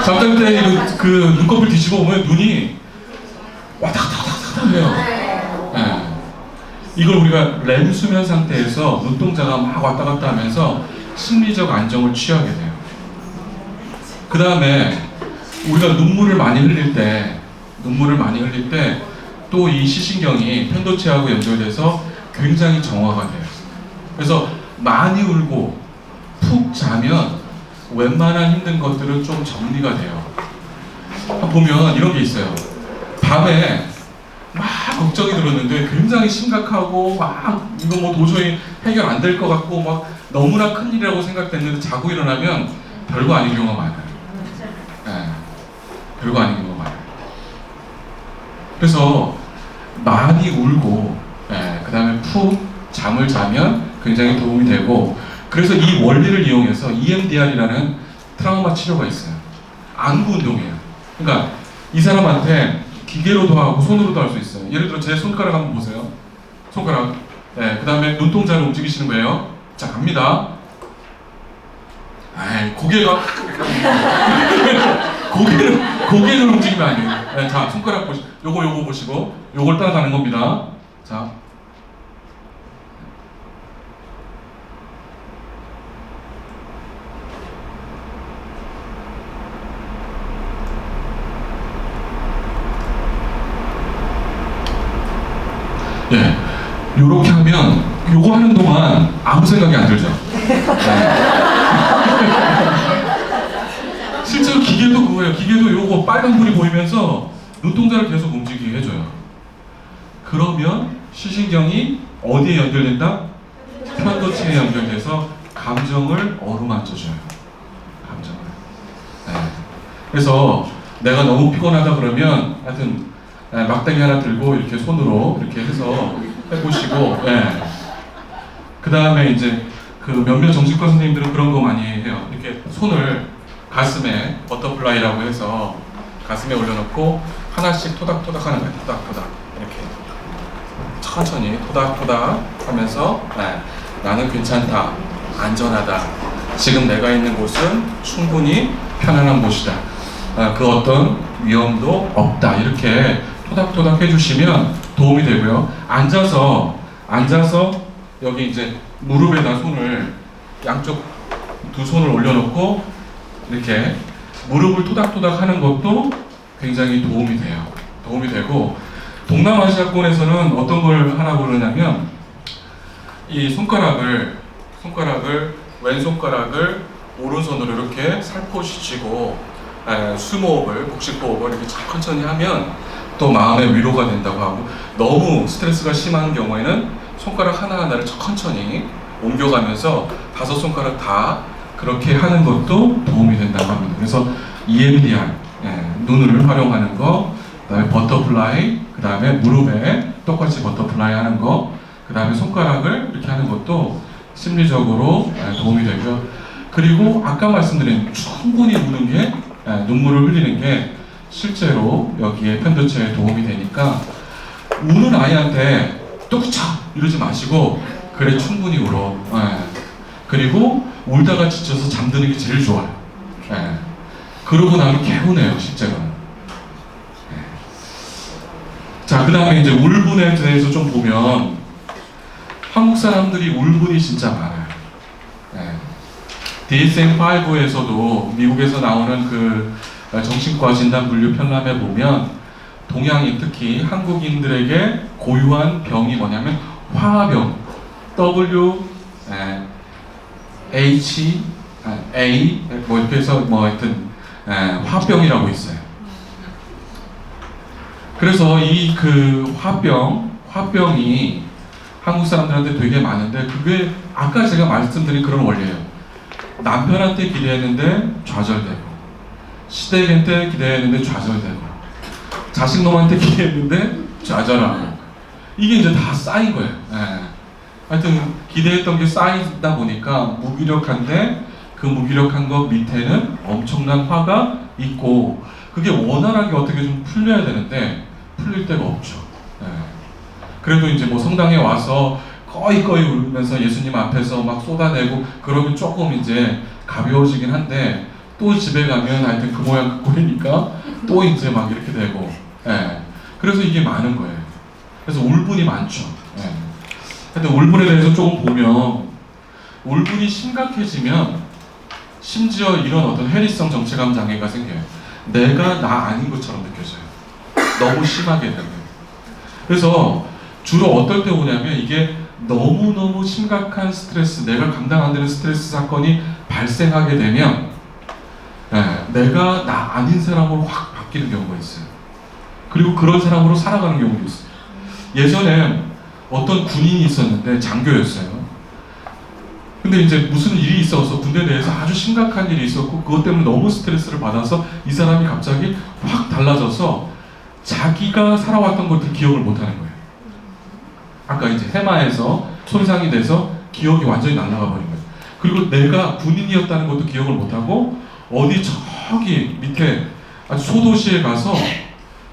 잠잘 때 그 눈꺼풀 뒤집어 보면 눈이 와닥닥닥닥 해요. 네. 이걸 우리가 렘 수면 상태에서 눈동자가 막 왔다 갔다 하면서 심리적 안정을 취하게 돼요. 그 다음에 우리가 눈물을 많이 흘릴 때 또 이 시신경이 편도체하고 연결돼서 굉장히 정화가 돼요. 그래서 많이 울고 푹 자면 웬만한 힘든 것들은 좀 정리가 돼요. 보면 이런 게 있어요. 밤에 막 걱정이 들었는데 굉장히 심각하고 막 이거 뭐 도저히 해결 안 될 것 같고 막 너무나 큰일이라고 생각됐는데 자고 일어나면 별거 아닌 경우가 많아요. 네, 별거 아닌 경우가 많아요. 그래서 많이 울고 그 다음에 푹 잠을 자면 굉장히 도움이 되고, 그래서 이 원리를 이용해서 EMDR이라는 트라우마 치료가 있어요. 안구 운동이에요. 그러니까 이 사람한테 기계로도 하고 손으로도 할 수 있어요. 예를 들어 제 손가락 한번 보세요. 손가락. 그 다음에 눈동자를 움직이시는 거예요. 자, 갑니다. 고개가 고개를 움직이면 안 돼요. 자, 손가락 요거 보시고 요걸 따라가는 겁니다. 자. 요렇게 하면 요거 하는 동안 아무 생각이 안 들죠. 실제로 기계도 그거예요. 기계도 요거 빨간불이 보이면서 눈동자를 계속 움직이게 해줘요. 그러면 시신경이 어디에 연결된다? 편도체에 연결돼서 감정을 어루만져줘요. 감정을. 그래서 내가 너무 피곤하다 그러면 하여튼 막대기 하나 들고 이렇게 손으로 이렇게 해서 해보시고, 그 다음에 이제 그 몇몇 정신과 선생님들은 그런 거 많이 해요. 이렇게 손을 가슴에 버터플라이라고 해서 가슴에 올려놓고 하나씩 토닥토닥 하는 거예요. 토닥토닥 이렇게 천천히 토닥토닥 하면서 나는 괜찮다, 안전하다, 지금 내가 있는 곳은 충분히 편안한 곳이다, 그 어떤 위험도 없다, 이렇게 토닥토닥 해주시면 도움이 되고요. 앉아서 여기 이제 무릎에다 손을 양쪽 두 손을 올려놓고 이렇게 무릎을 토닥토닥 하는 것도 굉장히 도움이 돼요. 도움이 되고, 동남아시아권에서는 어떤 걸 하라고 그러냐면 이 손가락을 왼손가락을 오른손으로 이렇게 살포시 쥐고 숨호흡을, 복식호흡을 이렇게 천천히 하면 또 마음의 위로가 된다고 하고, 너무 스트레스가 심한 경우에는 손가락 하나하나를 천천히 옮겨가면서 5손가락 다 그렇게 하는 것도 도움이 된다고 합니다. 그래서 EMDR, 눈을 활용하는 거, 그 다음에 버터플라이, 그 다음에 무릎에 똑같이 버터플라이 하는 거, 그 다음에 손가락을 이렇게 하는 것도 심리적으로 도움이 되고요. 그리고 아까 말씀드린 충분히 우는 게, 눈물을 흘리는 게 실제로 여기에 편도체에 도움이 되니까, 우는 아이한테 뚝쳐 이러지 마시고 그래 충분히 울어. 그리고 울다가 지쳐서 잠드는 게 제일 좋아요. 그러고 나면 개운해요, 실제로는. 자, 그 다음에 이제 울분에 대해서 좀 보면 한국 사람들이 울분이 진짜 많아요. DSM-5에서도 미국에서 나오는 그 정신과 진단 분류 편람에 보면 동양인, 특히 한국인들에게 고유한 병이 뭐냐면 화병, W, H, A, 뭐 이렇게 해서 뭐 하여튼 화병이라고 있어요. 그래서 이 그 화병이 한국 사람들한테 되게 많은데, 그게 아까 제가 말씀드린 그런 원리예요. 남편한테 기대했는데 좌절되고, 시댁한테 기대했는데 좌절되고, 자식놈한테 기대했는데 좌절하고, 이게 이제 다 쌓인 거예요. 하여튼 기대했던 게 쌓이다 보니까 무기력한데, 그 무기력한 것 밑에는 엄청난 화가 있고, 그게 원활하게 어떻게 좀 풀려야 되는데 풀릴 데가 없죠. 그래도 이제 뭐 성당에 와서 꺼이 울면서 예수님 앞에서 막 쏟아내고 그러면 조금 이제 가벼워지긴 한데, 또 집에 가면 하여튼 그 모양 그 꼴이니까 또 이제 막 이렇게 되고, 예. 그래서 이게 많은 거예요. 그래서 울분이 많죠. 예. 근데 울분에 대해서 조금 보면, 울분이 심각해지면 심지어 이런 어떤 해리성 정체감 장애가 생겨요. 내가 나 아닌 것처럼 느껴져요. 너무 심하게 되면. 그래서 주로 어떨 때 오냐면, 이게 너무너무 심각한 스트레스, 내가 감당 안 되는 스트레스 사건이 발생하게 되면, 내가 나 아닌 사람으로 확 바뀌는 경우가 있어요. 그리고 그런 사람으로 살아가는 경우도 있어요. 예전에 어떤 군인이 있었는데 장교였어요. 근데 이제 무슨 일이 있어서 군대 내에서 아주 심각한 일이 있었고, 그것 때문에 너무 스트레스를 받아서 이 사람이 갑자기 확 달라져서 자기가 살아왔던 것들 기억을 못하는 거예요. 아까 이제 해마에서 손상이 돼서 기억이 완전히 날아가 버린 거예요. 그리고 내가 군인이었다는 것도 기억을 못하고, 어디 저기 밑에 아주 소도시에 가서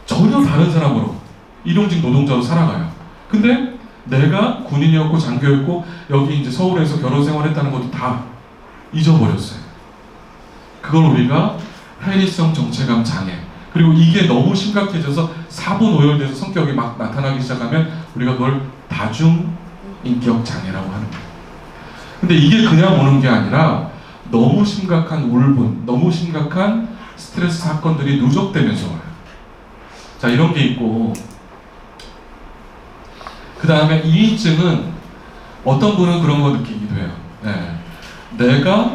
전혀 다른 사람으로, 일용직 노동자로 살아가요. 근데 내가 군인이었고 장교였고 여기 이제 서울에서 결혼 생활했다는 것도 다 잊어버렸어요. 그걸 우리가 해리성 정체감 장애, 그리고 이게 너무 심각해져서 사분오열돼서 성격이 막 나타나기 시작하면 우리가 그걸 다중인격 장애라고 하는 거예요. 근데 이게 그냥 오는 게 아니라 너무 심각한 울분, 너무 심각한 스트레스 사건들이 누적되면서 와요. 자, 이런 게 있고, 그 다음에 이인증은 어떤 분은 그런 거 느끼기도 해요. 네. 내가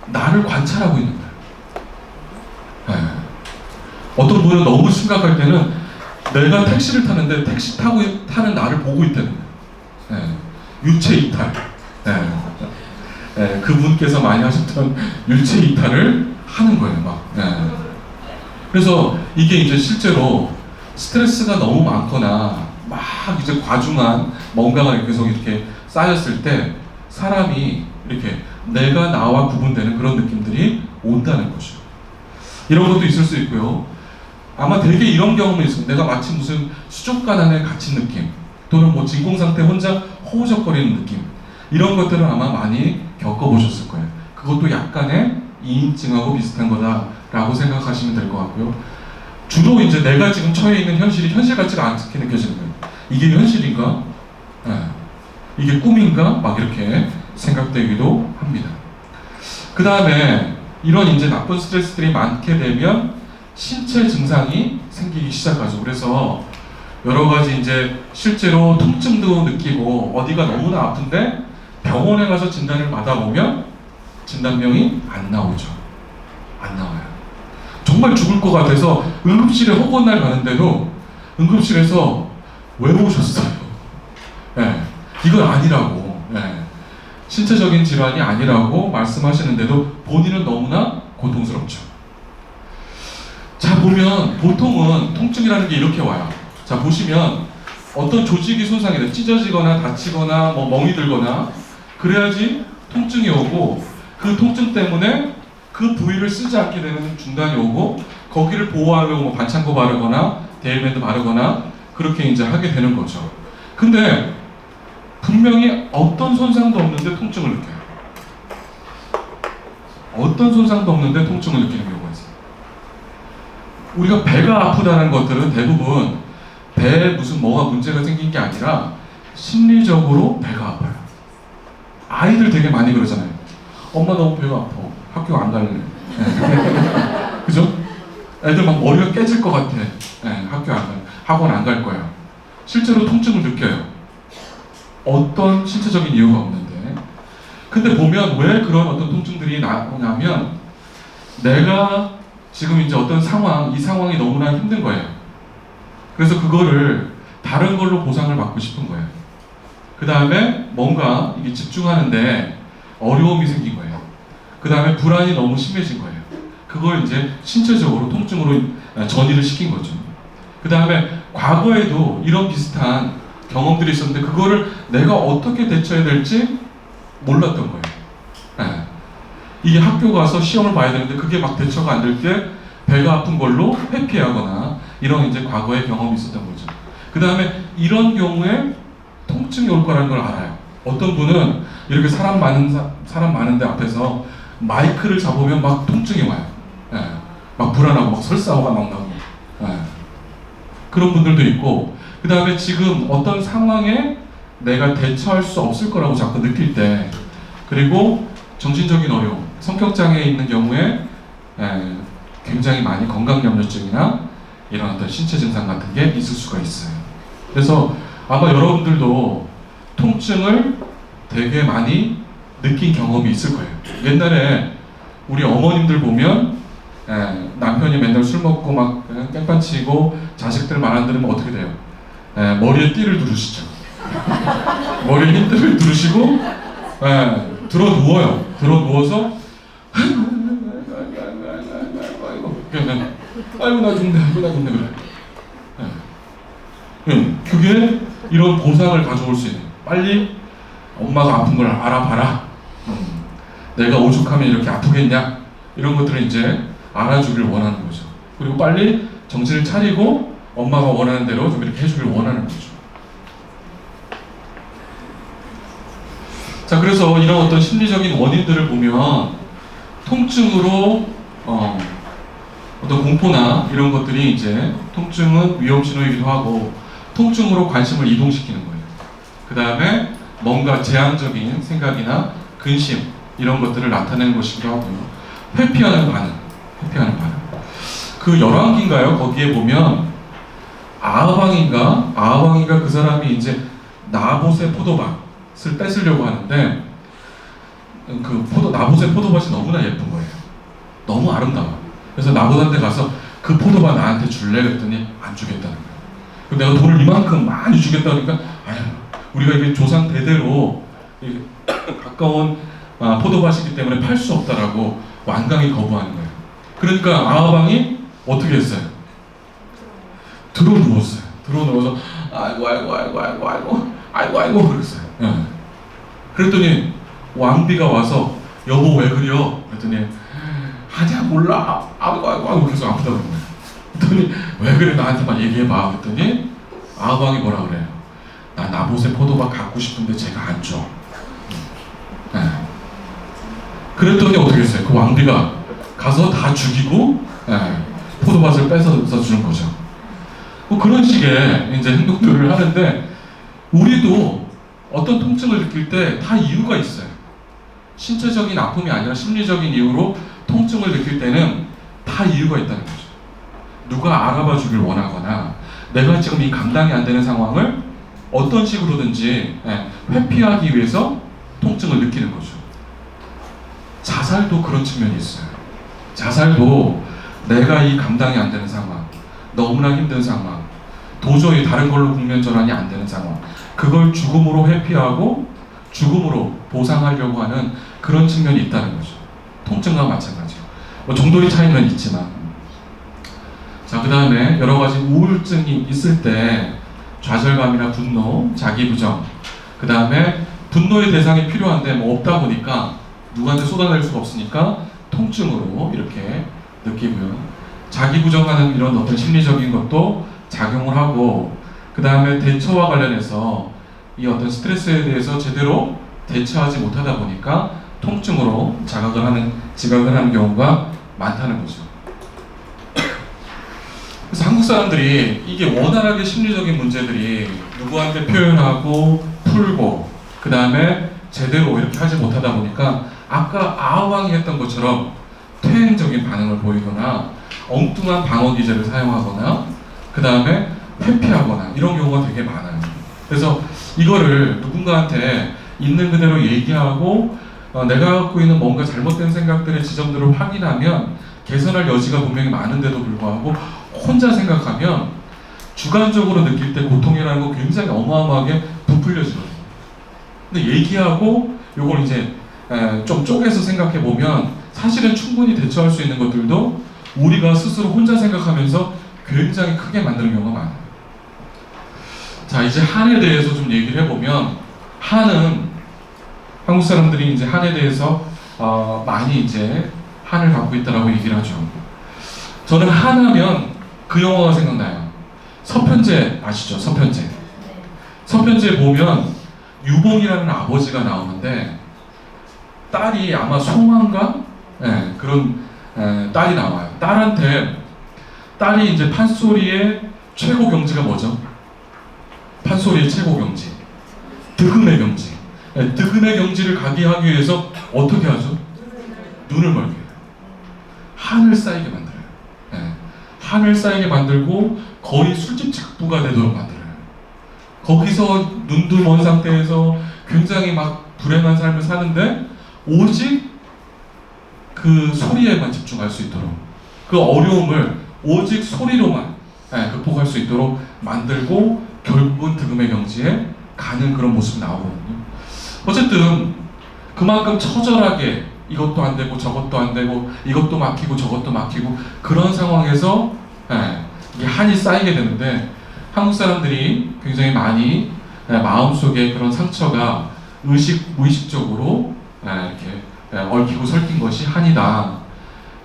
나를 관찰하고 있는 거예요. 네. 어떤 분은 너무 심각할 때는 내가 택시를 타는데 택시 타는 나를 보고 있다는 거예요. 네. 유체 이탈. 네. 네. 그분께서 많이 하셨던 유체 이탈을 하는 거예요. 막. 네. 그래서 이게 이제 실제로 스트레스가 너무 많거나 막 이제 과중한 뭔가가 계속 이렇게 쌓였을 때 사람이 이렇게 내가 나와 구분되는 그런 느낌들이 온다는 거죠. 이런 것도 있을 수 있고요. 아마 되게 이런 경험이 있어요. 내가 마치 무슨 수족관 안에 갇힌 느낌, 또는 뭐 진공 상태 혼자 허우적거리는 느낌, 이런 것들은 아마 많이 겪어보셨을 거예요. 그것도 약간의 이인증하고 비슷한 거다라고 생각하시면 될 것 같고요. 주로 이제 내가 지금 처해 있는 현실이 현실 같지가 않게 느껴지는 거예요. 이게 현실인가? 이게 꿈인가? 막 이렇게 생각되기도 합니다. 그 다음에 이런 이제 나쁜 스트레스들이 많게 되면 신체 증상이 생기기 시작하죠. 그래서 여러 가지 이제 실제로 통증도 느끼고 어디가 너무나 아픈데 병원에 가서 진단을 받아보면 진단명이 안 나오죠. 안 나와요. 정말 죽을 것 같아서 응급실에 허구한 날 가는데도 응급실에서 왜 오셨어요? 네, 이건 아니라고, 네, 신체적인 질환이 아니라고 말씀하시는데도 본인은 너무나 고통스럽죠. 자, 보면 보통은 통증이라는 게 이렇게 와요. 자, 보시면 어떤 조직이 손상이 돼, 찢어지거나 다치거나 뭐 멍이 들거나 그래야지 통증이 오고, 그 통증 때문에 그 부위를 쓰지 않게 되는 중단이 오고, 거기를 보호하려고 뭐 반창고 바르거나 데일밴드 바르거나 그렇게 이제 하게 되는 거죠. 근데 분명히 어떤 손상도 없는데 통증을 느껴요. 어떤 손상도 없는데 통증을 느끼는 경우가 있어요. 우리가 배가 아프다는 것들은 대부분 배에 무슨 뭐가 문제가 생긴 게 아니라 심리적으로 배가 아파요. 아이들 되게 많이 그러잖아요. 엄마 너무 배가 아파. 학교 안 갈래. 네. 그죠? 애들 막 머리가 깨질 것 같아. 네, 학교 안 갈래. 학원 안 갈 거야. 실제로 통증을 느껴요. 어떤 신체적인 이유가 없는데. 근데 보면 왜 그런 어떤 통증들이 나오냐면, 내가 지금 이제 어떤 상황, 이 상황이 너무나 힘든 거예요. 그래서 그거를 다른 걸로 보상을 받고 싶은 거예요. 그 다음에 뭔가 이게 집중하는데 어려움이 생긴 거예요. 그 다음에 불안이 너무 심해진 거예요. 그걸 이제 신체적으로 통증으로 전이를 시킨 거죠. 그 다음에 과거에도 이런 비슷한 경험들이 있었는데 그거를 내가 어떻게 대처해야 될지 몰랐던 거예요. 네. 이게 학교 가서 시험을 봐야 되는데 그게 막 대처가 안 될 때 배가 아픈 걸로 회피하거나 이런 이제 과거의 경험이 있었던 거죠. 그 다음에 이런 경우에 통증이 올 거라는 걸 알아요. 어떤 분은 이렇게 사람 많은데 앞에서 마이크를 잡으면 막 통증이 와요. 예. 막 불안하고 막 설사오가 막 나고. 예. 그런 분들도 있고, 그 다음에 지금 어떤 상황에 내가 대처할 수 없을 거라고 자꾸 느낄 때, 그리고 정신적인 어려움, 성격장애 있는 경우에 굉장히 많이 건강염려증이나 이런 어떤 신체 증상 같은 게 있을 수가 있어요. 그래서 아마 여러분들도 통증을 되게 많이 느낀 경험이 있을 거예요. 옛날에 우리 어머님들 보면 남편이 맨날 술 먹고 막 깽판 치고 자식들 말 안 들으면 어떻게 돼요? 머리에 띠를 두르시죠. 머리에 흰띠를 두르시고 들어 누워요. 들어 누워서 아이고 나 죽네, 아이고 나 죽네 그래. 그게 이런 보상을 가져올 수 있는, 빨리 엄마가 아픈 걸 알아봐라. 내가 오죽하면 이렇게 아프겠냐, 이런 것들을 이제 알아주길 원하는 거죠. 그리고 빨리 정신을 차리고 엄마가 원하는 대로 좀 이렇게 해주길 원하는 거죠. 자, 그래서 이런 어떤 심리적인 원인들을 보면 통증으로 어떤 공포나 이런 것들이 이제, 통증은 위험 신호이기도 하고 통증으로 관심을 이동시키는 거예요. 그 다음에 뭔가 제한적인 생각이나 근심 이런 것들을 나타내는 것이기도 하고요. 회피하는 반응. 그 열왕기인가요? 거기에 보면 아하방인가 그 사람이 이제 나봇의 포도밭을 뺏으려고 하는데, 나봇의 포도밭이 너무나 예쁜 거예요. 너무 아름다워. 그래서 나봇한테 가서 그 포도밭 나한테 줄래? 그랬더니 안 주겠다는 거예요. 내가 돈을 이만큼 많이 주겠다 그러니까, 아유, 우리가 이게 조상 대대로 가까운 포도밭이기 때문에 팔 수 없다라고 완강히 거부하는 거예요. 그러니까 아하방이 어떻게 했어요? 들어 누웠어요. 들어 누워서 아이고 그랬어요. 그랬더니 왕비가 와서 여보 왜 그려? 그랬더니 아니야 몰라. 아이고 계속 아프다고 그런 거예요. 그랬더니 왜 그래 나한테만 얘기해봐. 그랬더니 아하방이 뭐라 그래요? 나 나봇의 포도밭 갖고 싶은데 제가 안 줘. 그랬더니 어떻게 했어요? 그 왕비가 가서 다 죽이고 포도밭을 뺏어서 주는 거죠. 뭐 그런 식의 이제 행동들을 하는데, 우리도 어떤 통증을 느낄 때 다 이유가 있어요. 신체적인 아픔이 아니라 심리적인 이유로 통증을 느낄 때는 다 이유가 있다는 거죠. 누가 알아봐 주길 원하거나 내가 지금 이 감당이 안 되는 상황을 어떤 식으로든지 회피하기 위해서 통증을 느끼는 거죠. 자살도 그런 측면이 있어요. 자살도 내가 이 감당이 안 되는 상황, 너무나 힘든 상황, 도저히 다른 걸로 국면 전환이 안 되는 상황, 그걸 죽음으로 회피하고 죽음으로 보상하려고 하는 그런 측면이 있다는 거죠. 통증과 마찬가지로. 뭐 정도의 차이는 있지만. 자, 그 다음에 여러 가지 우울증이 있을 때 좌절감이나 분노, 자기 부정, 그 다음에 분노의 대상이 필요한데 뭐 없다 보니까 누구한테 쏟아낼 수가 없으니까 통증으로 이렇게 느끼고요. 자기 부정하는 이런 어떤 심리적인 것도 작용을 하고, 그 다음에 대처와 관련해서 이 어떤 스트레스에 대해서 제대로 대처하지 못하다 보니까 통증으로 지각을 하는 경우가 많다는 거죠. 그래서 한국 사람들이 이게 원활하게 심리적인 문제들이 누구한테 표현하고 풀고 그 다음에 제대로 이렇게 하지 못하다 보니까 아까 아하방이 했던 것처럼 퇴행적인 반응을 보이거나 엉뚱한 방어 기제를 사용하거나 그 다음에 회피하거나 이런 경우가 되게 많아요. 그래서 이거를 누군가한테 있는 그대로 얘기하고 내가 갖고 있는 뭔가 잘못된 생각들의 지점들을 확인하면 개선할 여지가 분명히 많은데도 불구하고 혼자 생각하면 주관적으로 느낄 때 고통이라는 거 굉장히 어마어마하게 부풀려지거든요. 근데 얘기하고 요걸 이제 좀 쪼개서 생각해 보면 사실은 충분히 대처할 수 있는 것들도 우리가 스스로 혼자 생각하면서 굉장히 크게 만드는 경우가 많아요. 자, 이제 한에 대해서 좀 얘기를 해보면, 한은 한국 사람들이 이제 한에 대해서 많이 이제 한을 갖고 있다라고 얘기를 하죠. 저는 한하면 그 영화가 생각나요. 서편제 아시죠? 서편제. 서편제에 보면 유봉이라는 아버지가 나오는데 딸이 아마 송환가 예, 그런 딸이 나와요. 딸이 이제 판소리의 최고 경지가 뭐죠? 판소리의 최고 경지, 득음의 경지. 예, 득음의 경지를 가게 하기 위해서 어떻게 하죠? 눈을 멀게 해요. 한을 쌓이게 만들어요. 예, 한을 쌓이게 만들고 거의 술집 직부가 되도록 만들어요. 거기서 눈도 먼 상태에서 굉장히 막 불행한 삶을 사는데 오직 그 소리에만 집중할 수 있도록, 그 어려움을 오직 소리로만 극복할 수 있도록 만들고 결국은 득음의 경지에 가는 그런 모습이 나오거든요. 어쨌든 그만큼 처절하게 이것도 안 되고 저것도 안 되고 이것도 막히고 저것도 막히고 그런 상황에서 이게 한이 쌓이게 되는데, 한국 사람들이 굉장히 많이 마음속에 그런 상처가 무의식적으로 이렇게 얽히고 설킨 것이 한이다.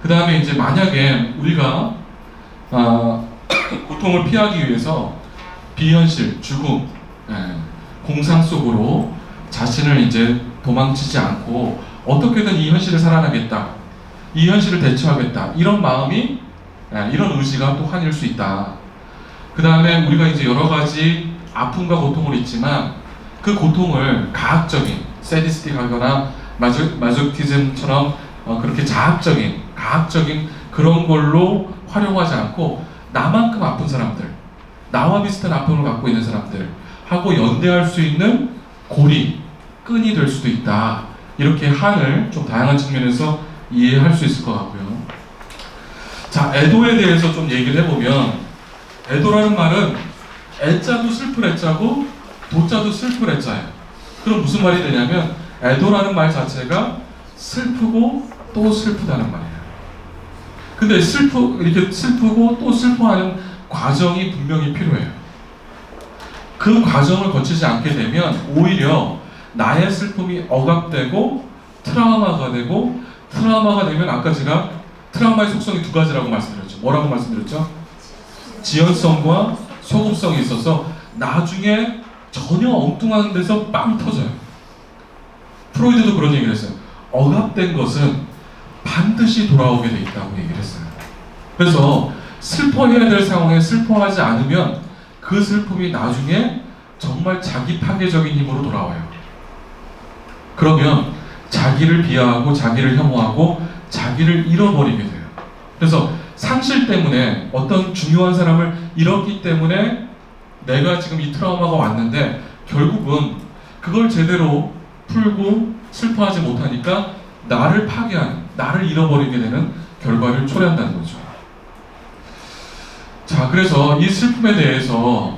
그 다음에 이제 만약에 우리가 고통을 피하기 위해서 비현실, 죽음, 공상 속으로 자신을 이제 도망치지 않고 어떻게든 이 현실을 살아나겠다, 이 현실을 대처하겠다, 이런 마음이, 이런 의지가 또 한일 수 있다. 그 다음에 우리가 이제 여러 가지 아픔과 고통을 있지만 그 고통을 가학적인, 세디스틱하거나 마조키즘처럼 그렇게 가학적인 그런 걸로 활용하지 않고 나만큼 아픈 사람들, 나와 비슷한 아픔을 갖고 있는 사람들 하고 연대할 수 있는 끈이 될 수도 있다. 이렇게 한을 좀 다양한 측면에서 이해할 수 있을 것 같고요. 자, 애도에 대해서 좀 얘기를 해보면, 애도라는 말은 애자도 슬플 애자고 도자도 슬플 애자예요. 그럼 무슨 말이 되냐면, 애도라는 말 자체가 슬프고 또 슬프다는 말이에요. 근데 이렇게 슬프고 또 슬퍼하는 과정이 분명히 필요해요. 그 과정을 거치지 않게 되면 오히려 나의 슬픔이 억압되고 트라우마가 되면 아까 제가 트라우마의 속성이 두 가지라고 말씀드렸죠. 뭐라고 말씀드렸죠? 지연성과 소급성이 있어서 나중에 전혀 엉뚱한 데서 빵 터져요. 프로이드도 그런 얘기를 했어요. 억압된 것은 반드시 돌아오게 돼 있다고 얘기를 했어요. 그래서 슬퍼해야 될 상황에 슬퍼하지 않으면 그 슬픔이 나중에 정말 자기 파괴적인 힘으로 돌아와요. 그러면 자기를 비하하고 자기를 혐오하고 자기를 잃어버리게 돼요. 그래서 상실 때문에, 어떤 중요한 사람을 잃었기 때문에 내가 지금 이 트라우마가 왔는데 결국은 그걸 제대로 풀고 슬퍼하지 못하니까 나를 파괴하는, 나를 잃어버리게 되는 결과를 초래한다는 거죠. 자, 그래서 이 슬픔에 대해서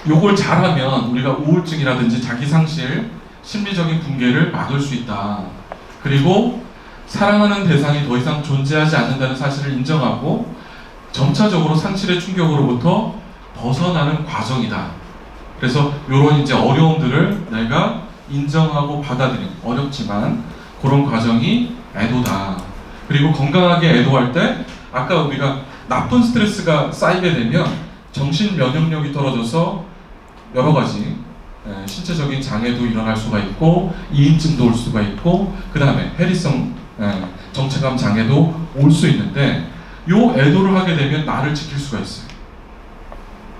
요걸 잘하면 우리가 우울증이라든지 자기상실, 심리적인 붕괴를 막을 수 있다. 그리고 사랑하는 대상이 더 이상 존재하지 않는다는 사실을 인정하고 점차적으로 상실의 충격으로부터 벗어나는 과정이다. 그래서 이런 이제 어려움들을 내가 인정하고 받아들이는, 어렵지만 그런 과정이 애도다. 그리고 건강하게 애도할 때 아까 우리가 나쁜 스트레스가 쌓이게 되면 정신 면역력이 떨어져서 여러 가지 신체적인 장애도 일어날 수가 있고 이인증도 올 수가 있고 그 다음에 해리성 정체감 장애도 올 수 있는데, 요 애도를 하게 되면 나를 지킬 수가 있어요.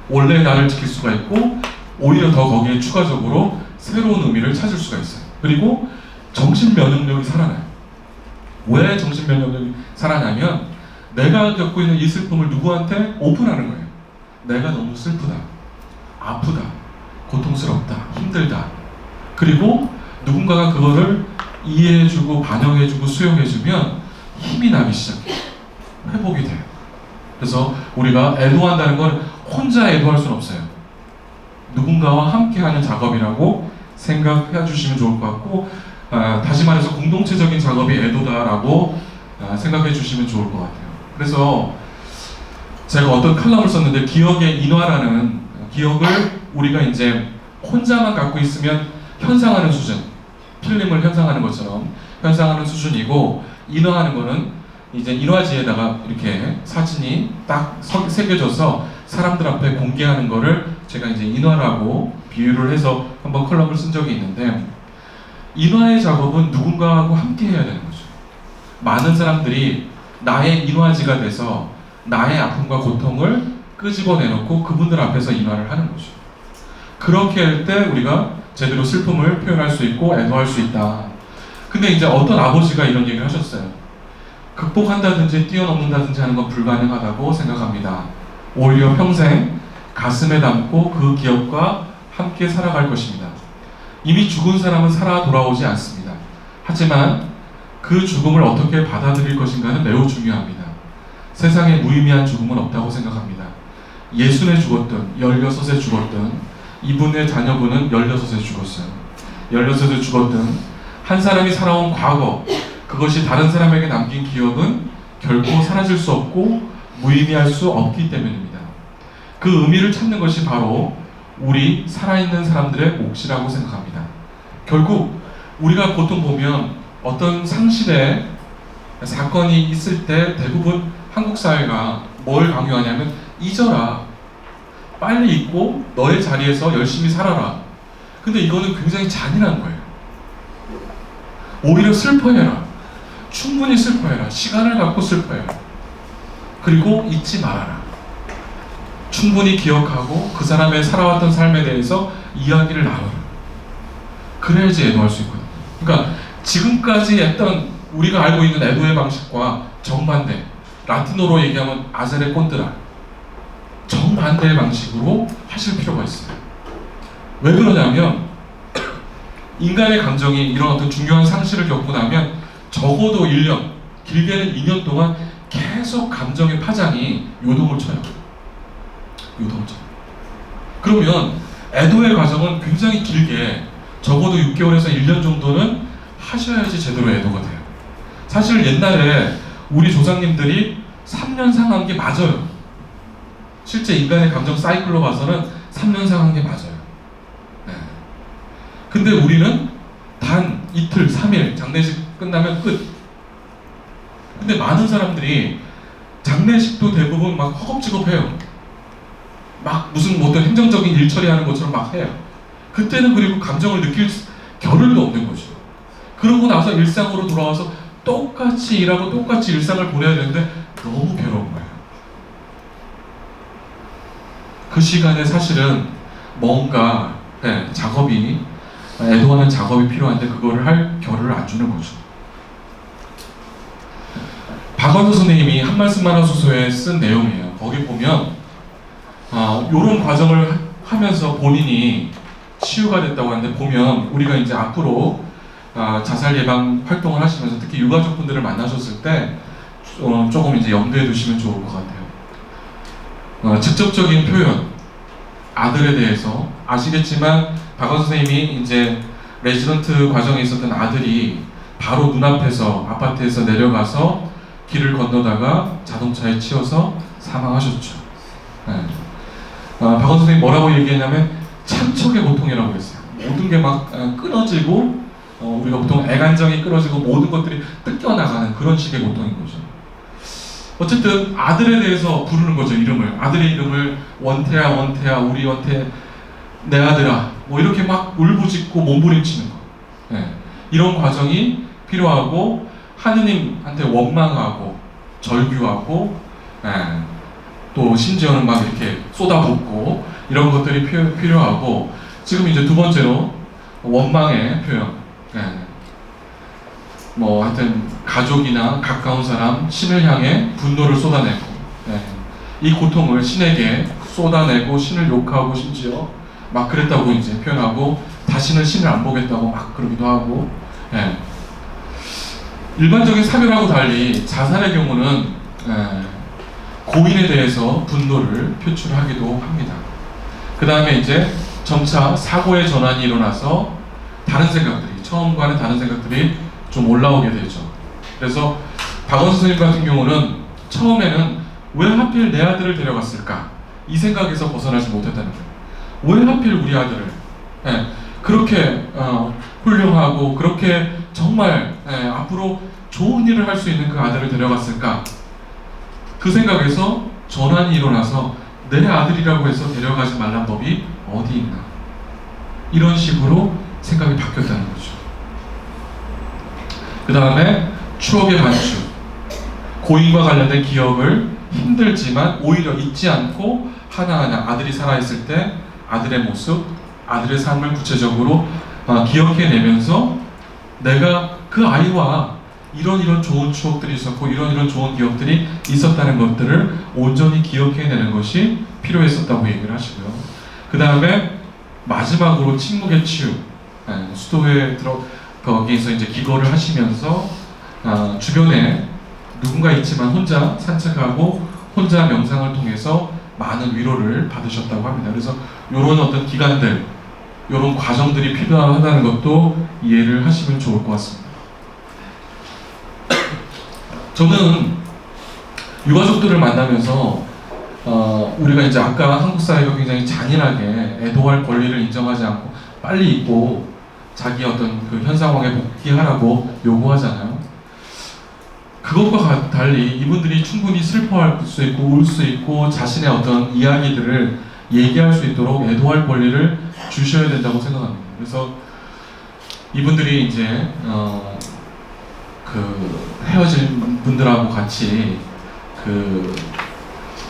원래 나를 지킬 수가 있고 오히려 더 거기에 추가적으로 새로운 의미를 찾을 수가 있어요. 그리고 정신 면역력이 살아나요. 왜 정신 면역력이 살아나면 내가 겪고 있는 이 슬픔을 누구한테 오픈하는 거예요. 내가 너무 슬프다, 아프다, 고통스럽다, 힘들다. 그리고 누군가가 그거를 이해해주고 반영해주고 수용해주면 힘이 나기 시작해요. 회복이 돼요. 그래서 우리가 애도한다는 건 혼자 애도할 수는 없어요. 누군가와 함께하는 작업이라고 생각해 주시면 좋을 것 같고, 다시 말해서 공동체적인 작업이 애도다라고 생각해 주시면 좋을 것 같아요. 그래서 제가 어떤 칼럼을 썼는데, 기억의 인화라는, 기억을 우리가 이제 혼자만 갖고 있으면 현상하는 수준, 필름을 현상하는 것처럼 현상하는 수준이고, 인화하는 거는 이제 인화지에다가 이렇게 사진이 딱 새겨져서 사람들 앞에 공개하는 거를 제가 이제 인화라고 비유를 해서 한번 컬럼을 쓴 적이 있는데, 인화의 작업은 누군가하고 함께 해야 되는 거죠. 많은 사람들이 나의 인화지가 돼서 나의 아픔과 고통을 끄집어내놓고 그분들 앞에서 인화를 하는 거죠. 그렇게 할 때 우리가 제대로 슬픔을 표현할 수 있고 애도할 수 있다. 근데 이제 어떤 아버지가 이런 얘기를 하셨어요. 극복한다든지 뛰어넘는다든지 하는 건 불가능하다고 생각합니다. 오히려 평생 가슴에 담고 그 기억과 함께 살아갈 것입니다. 이미 죽은 사람은 살아 돌아오지 않습니다. 하지만 그 죽음을 어떻게 받아들일 것인가는 매우 중요합니다. 세상에 무의미한 죽음은 없다고 생각합니다. 예순에 죽었든 16에 죽었든 이분의 자녀분은 16에 죽었어요. 16에 죽었든 한 사람이 살아온 과거, 그것이 다른 사람에게 남긴 기억은 결코 사라질 수 없고 무의미할 수 없기 때문입니다. 그 의미를 찾는 것이 바로 우리 살아있는 사람들의 몫이라고 생각합니다. 결국 우리가 보통 보면 어떤 상실의 사건이 있을 때 대부분 한국 사회가 뭘 강요하냐면 잊어라, 빨리 잊고 너의 자리에서 열심히 살아라. 근데 이거는 굉장히 잔인한 거예요. 오히려 슬퍼해라, 충분히 슬퍼해라, 시간을 갖고 슬퍼해라. 그리고 잊지 말아라. 충분히 기억하고 그 사람의 살아왔던 삶에 대해서 이야기를 나눠라. 그래야지 애도할 수 있거든요. 그러니까 지금까지 했던 우리가 알고 있는 애도의 방식과 정반대, 라틴어로 얘기하면 아제레 꼰드라, 정반대의 방식으로 하실 필요가 있어요. 왜 그러냐면 인간의 감정이 이런 어떤 중요한 상실을 겪고 나면 적어도 1년, 길게는 2년 동안 계속 감정의 파장이 요동을 쳐요. 요동을 쳐요. 그러면 애도의 과정은 굉장히 길게 적어도 6개월에서 1년 정도는 하셔야지 제대로 애도가 돼요. 사실 옛날에 우리 조상님들이 3년 상한 게 맞아요. 실제 인간의 감정 사이클로 봐서는 3년 상한 게 맞아요. 네. 근데 우리는 단 이틀, 3일, 장례식 끝나면 끝. 근데 많은 사람들이 장례식도 대부분 막 허겁지겁해요. 막 무슨 뭐 어떤 행정적인 일 처리하는 것처럼 막 해요. 그때는 그리고 감정을 느낄 겨를도 없는 거죠. 그러고 나서 일상으로 돌아와서 똑같이 일하고 똑같이 일상을 보내야 되는데 너무 괴로운 거예요. 그 시간에 사실은 뭔가 작업이, 애도하는 작업이 필요한데 그거를 할 겨를을 안 주는 거죠. 박완서 선생님이 한 말씀만 하소서에 쓴 내용이에요. 거기 보면 이런 과정을 하면서 본인이 치유가 됐다고 하는데, 보면 우리가 이제 앞으로 자살 예방 활동을 하시면서 특히 유가족분들을 만나셨을 때 조금 이제 염두에 두시면 좋을 것 같아요. 직접적인 표현, 아들에 대해서 아시겠지만 박완서 선생님이 이제 레지던트 과정에 있었던 아들이 바로 눈앞에서 아파트에서 내려가서 길을 건너다가 자동차에 치여서 사망하셨죠. 네. 박완서 선생님이 뭐라고 얘기했냐면 참척의 고통이라고 했어요. 모든 게 막 끊어지고 우리가 보통 애간장이 끊어지고 모든 것들이 뜯겨나가는 그런 식의 고통인 거죠. 어쨌든 아들에 대해서 부르는 거죠, 이름을. 아들의 이름을 원태야, 원태야, 우리 원태, 내 아들아, 뭐 이렇게 막 울부짖고 몸부림치는 거. 네. 이런 과정이 필요하고 하느님한테 원망하고 절규하고, 또 심지어는 막 이렇게 쏟아붓고 이런 것들이 필요하고, 지금 이제 두 번째로 원망의 표현. 뭐 하여튼 가족이나 가까운 사람, 신을 향해 분노를 쏟아내고, 이 고통을 신에게 쏟아내고 신을 욕하고 심지어 막 그랬다고 이제 표현하고, 다시는 신을 안 보겠다고 막 그러기도 하고. 일반적인 사별하고 달리 자살의 경우는 고인에 대해서 분노를 표출하기도 합니다. 그 다음에 이제 점차 사고의 전환이 일어나서 다른 생각들이, 처음과는 다른 생각들이 좀 올라오게 되죠. 그래서 박원서 선생님 같은 경우는 처음에는 왜 하필 내 아들을 데려갔을까? 이 생각에서 벗어나지 못했다는 거예요. 왜 하필 우리 아들을 그렇게 훌륭하고 그렇게 정말 앞으로 좋은 일을 할 수 있는 그 아들을 데려갔을까? 그 생각에서 전환이 일어나서 내 아들이라고 해서 데려가지 말란 법이 어디 있나? 이런 식으로 생각이 바뀌었다는 거죠. 그 다음에 추억의 반추, 고인과 관련된 기억을 힘들지만 오히려 잊지 않고 하나하나 아들이 살아있을 때 아들의 모습, 아들의 삶을 구체적으로 기억해내면서 내가 그 아이와 이런 좋은 추억들이 있었고 이런 좋은 기억들이 있었다는 것들을 온전히 기억해내는 것이 필요했었다고 얘기를 하시고요. 그 다음에 마지막으로 침묵의 치유, 수도에 거기서 이제 기거를 하시면서 주변에 누군가 있지만 혼자 산책하고 혼자 명상을 통해서 많은 위로를 받으셨다고 합니다. 그래서 이런 어떤 기간들, 이런 과정들이 필요하다는 것도 이해를 하시면 좋을 것 같습니다. 저는 유가족들을 만나면서 우리가 이제 아까 한국 사회가 굉장히 잔인하게 애도할 권리를 인정하지 않고 빨리 잊고 자기 어떤 그 현 상황에 복귀하라고 요구하잖아요. 그것과 달리 이분들이 충분히 슬퍼할 수 있고 울 수 있고 자신의 어떤 이야기들을 얘기할 수 있도록 애도할 권리를 주셔야 된다고 생각합니다. 그래서 이분들이 이제 그 헤어진 분들하고 같이 그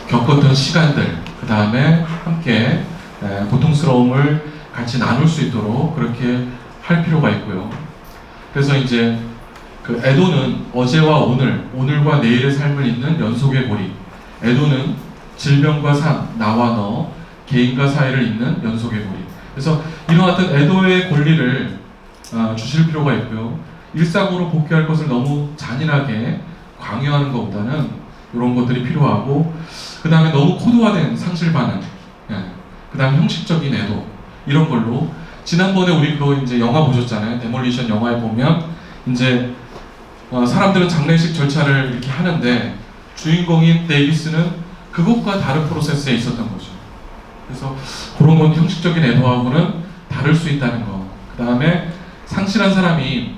겪었던 시간들, 그 다음에 함께 고통스러움을 같이 나눌 수 있도록 그렇게 할 필요가 있고요. 그래서 이제 그 애도는 어제와 오늘, 오늘과 내일의 삶을 잇는 연속의 고리. 애도는 질병과 삶, 나와 너, 개인과 사회를 잇는 연속의 고리. 그래서 이런 어떤 애도의 권리를 주실 필요가 있고요. 일상으로 복귀할 것을 너무 잔인하게 강요하는 것보다는 이런 것들이 필요하고, 그 다음에 너무 코드화된 상실 반응, 그 다음에 형식적인 애도, 이런 걸로. 지난번에 우리 그거 이제 영화 보셨잖아요. 데몰리션 영화에 보면 이제 사람들은 장례식 절차를 이렇게 하는데 주인공인 데이비스는 그것과 다른 프로세스에 있었던 거죠. 그래서 그런 건 형식적인 애도하고는 다를 수 있다는 거. 그 다음에 상실한 사람이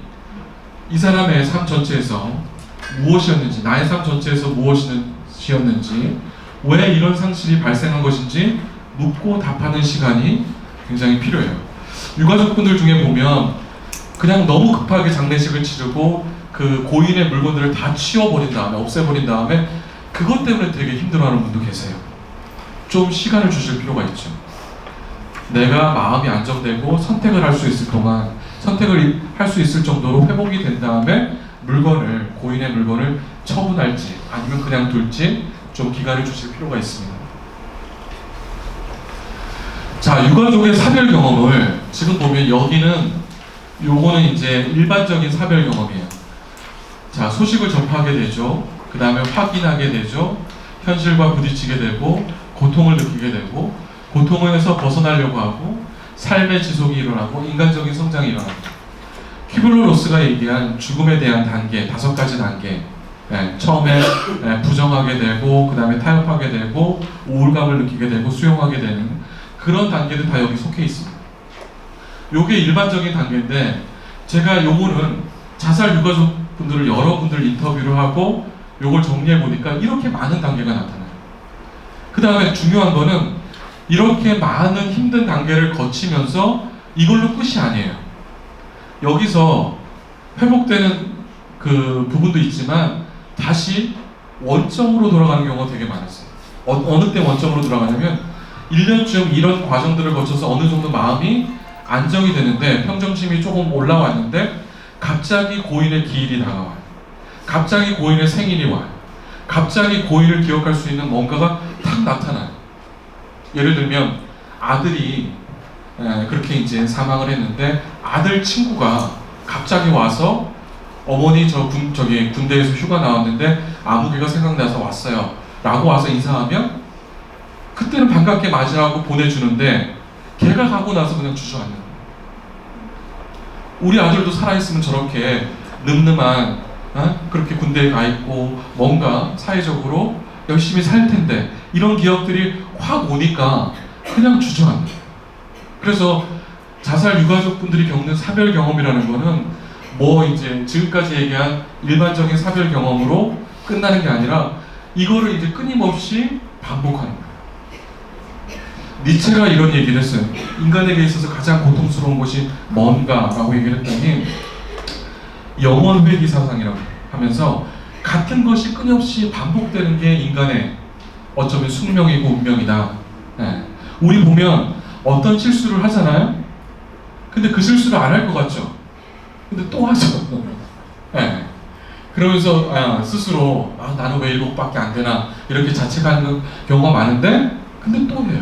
이 사람의 삶 전체에서 무엇이었는지, 나의 삶 전체에서 무엇이었는지, 왜 이런 상실이 발생한 것인지 묻고 답하는 시간이 굉장히 필요해요. 유가족분들 중에 보면 그냥 너무 급하게 장례식을 치르고 그 고인의 물건들을 다 치워버린 다음에, 없애버린 다음에 그것 때문에 되게 힘들어하는 분도 계세요. 좀 시간을 주실 필요가 있죠. 내가 마음이 안정되고 선택을 할 수 있을 동안, 선택을 할 수 있을 정도로 회복이 된 다음에 고인의 물건을 처분할지 아니면 그냥 둘지 좀 기간을 주실 필요가 있습니다. 자, 유가족의 사별 경험을 지금 보면 요거는 이제 일반적인 사별 경험이에요. 자, 소식을 접하게 되죠. 그 다음에 확인하게 되죠. 현실과 부딪히게 되고 고통을 느끼게 되고 고통에서 벗어나려고 하고 삶의 지속이 일어나고 인간적인 성장이 일어납니다. 키블러-로스가 얘기한 죽음에 대한 단계, 5가지 단계. 처음에 부정하게 되고 그 다음에 타협하게 되고 우울감을 느끼게 되고 수용하게 되는 그런 단계들 다 여기 속해 있습니다. 요게 일반적인 단계인데, 제가 요거는 자살 유가족분들을 여러분들 인터뷰를 하고 요걸 정리해 보니까 이렇게 많은 단계가 나타나요. 그 다음에 중요한 거는 이렇게 많은 힘든 단계를 거치면서 이걸로 끝이 아니에요. 여기서 회복되는 그 부분도 있지만 다시 원점으로 돌아가는 경우가 되게 많았어요. 어느 때 원점으로 돌아가냐면 1년쯤 이런 과정들을 거쳐서 어느 정도 마음이 안정이 되는데 평정심이 조금 올라왔는데 갑자기 고인의 기일이 다가와요. 갑자기 고인의 생일이 와요. 갑자기 고인을 기억할 수 있는 뭔가가 탁 나타나요. 예를 들면 아들이 그렇게 이제 사망을 했는데 아들 친구가 갑자기 와서 어머니 저기 군대에서 휴가 나왔는데 아무개가 생각나서 왔어요 라고 와서 인사하면 그때는 반갑게 맞이하고 보내주는데 걔가 가고 나서 그냥 주저앉는 거예요. 우리 아들도 살아있으면 저렇게 늠름한 그렇게 군대에 가 있고 뭔가 사회적으로 열심히 살 텐데 이런 기억들이 확 오니까 그냥 주저앉는 거예요. 그래서 자살 유가족분들이 겪는 사별 경험이라는 거는 뭐 이제 지금까지 얘기한 일반적인 사별 경험으로 끝나는 게 아니라 이거를 이제 끊임없이 반복하는 거예요. 니체가 이런 얘기를 했어요. 인간에게 있어서 가장 고통스러운 것이 뭔가라고 얘기를 했더니 영원 회귀 사상이라고 하면서 같은 것이 끊임없이 반복되는 게 인간의 어쩌면 숙명이고 운명이다. 예. 우리 보면 어떤 실수를 하잖아요. 근데 그 실수를 안 할 것 같죠. 근데 또 하죠. 예. 그러면서 스스로 나는 왜 일곱밖에 안 되나 이렇게 자책하는 경우가 많은데 근데 또 해요.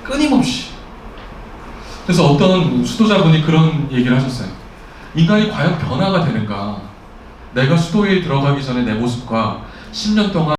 끊임없이. 그래서 어떤 수도자분이 그런 얘기를 하셨어요. 인간이 과연 변화가 되는가? 내가 수도에 들어가기 전에 내 모습과 10년 동안